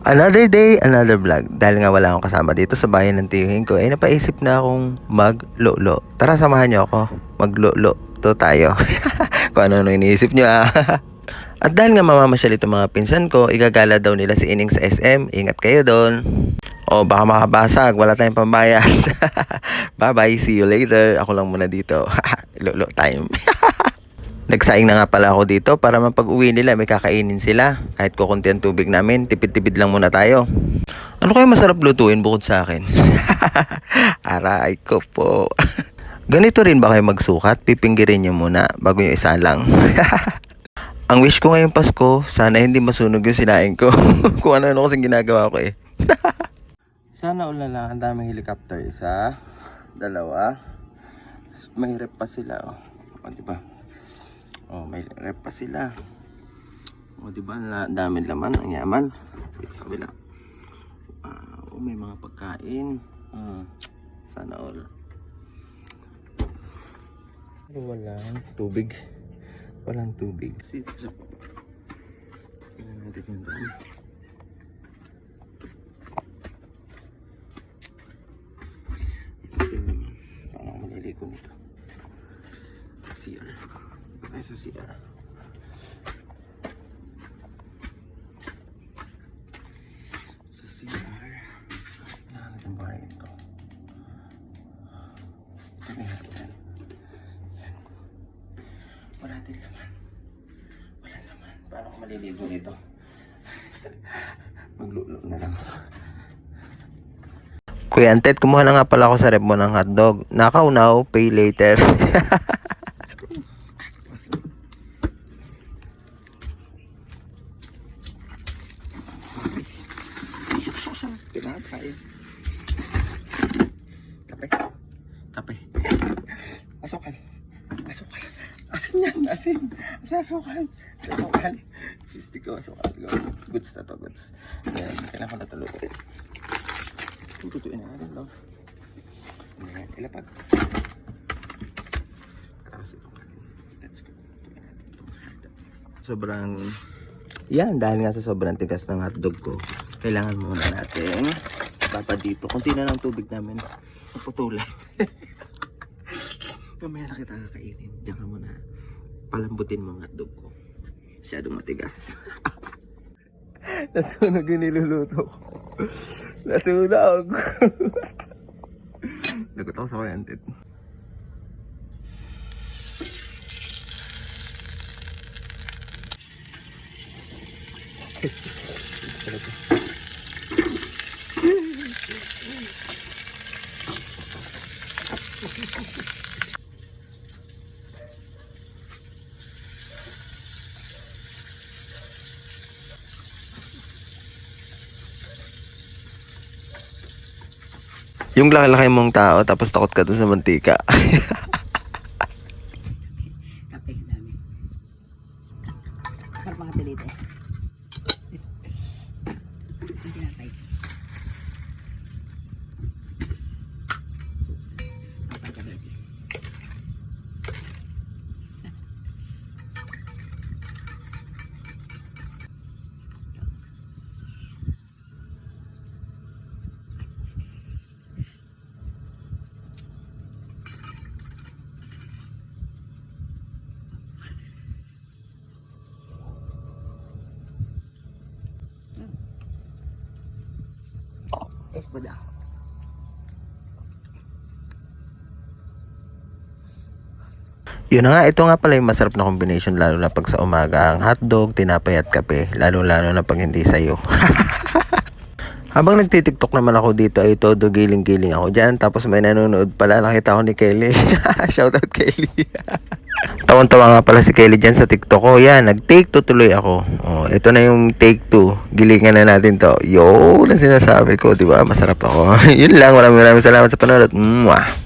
Another day, another vlog. Dahil nga wala akong kasama dito sa bayan ng tiyuhin ko, ay napaisip na akong maglolo. Tara, samahan niyo ako. Maglolo to tayo. Kung ano-ano iniisip niyo At dahil nga mamamasyal itong mga pinsan ko, igagala daw nila si Ining sa SM. Ingat kayo doon. O baka makabasag, wala tayong pambayad. Bye bye, see you later. Ako lang muna dito. Lolo time. Nagsaing na nga pala ako dito para mapag-uwi nila may kakainin sila. Kahit kukunti ang tubig namin, tipid-tipid lang muna tayo. Ano kaya masarap lutuin bukod sa akin? Aray ko po. Ganito rin ba kayo magsukat? Pipinggirin nyo muna bago nyo isa lang. Ang wish ko ngayong Pasko, sana hindi masunog yung sinaing ko. Kung ano-ano kasing ginagawa ko Sana ulan lang, ang daming helicopter. Isa, dalawa. May rep pa sila O diba? May rep pa sila. Diba? Daming laman, ang yaman. Dito sa kabila. May mga pagkain. Sana all. Walang tubig. Walang tubig. Dito sa baba. Tingnan natin yung dami. Paano ako maliligo nito? CR. Ay, sa CR. Sa CR. Nahanap ang bahay ito. Kami natin. Yan. Wala din laman. Wala laman. Paano ako maliligo nito? Maglulo na lang. Kuya Antet, kumuha na nga pala ako sa rep mo ng hotdog. Nakaw now, pay later. Kape. Asukal. Asin yan, asin. Asukal. Sisti ko, asukal. Goods na to, goods. Ayan, kailangan ko na talutin. Tutuin na natin lang. Ayan, ilapag. Sobrang, yan, dahil nga sa sobrang tigas ng hotdog ko, kailangan muna natin papadito. Kunti na lang tubig namin. Putulan. Mamaya na kita kakainin. Diyan ka muna. Palambutin mo ang hotdog ko. Masyadong matigas. Nasunog yung niluluto ko. Nasunog. Lagot ako sa Kuya Antet. Yung laki-laki mong tao tapos takot ka dun sa mantika. Kape, dami. Sarap mga pilite. Ang tinapay. Kapag kabati. Espada. Yun na nga, ito nga pala yung masarap na combination lalo na pag sa umaga. Ang hotdog, tinapay at kape. Lalo-lalo na pag hindi sayo. Habang nagtitiktok naman ako dito ay todo giling-giling ako dyan. Tapos may nanonood pala. Nakita ko ni Kelly. Shoutout Kelly. Tawan-tawa nga pala si Kelly dyan sa TikTok ko. Yan, nag-take 2 tuloy ako. Ito na yung take 2. Gilingan na natin to. Yo, na sinasabi ko, diba? Masarap ako. Yun lang, maraming salamat sa panonood. Mwah!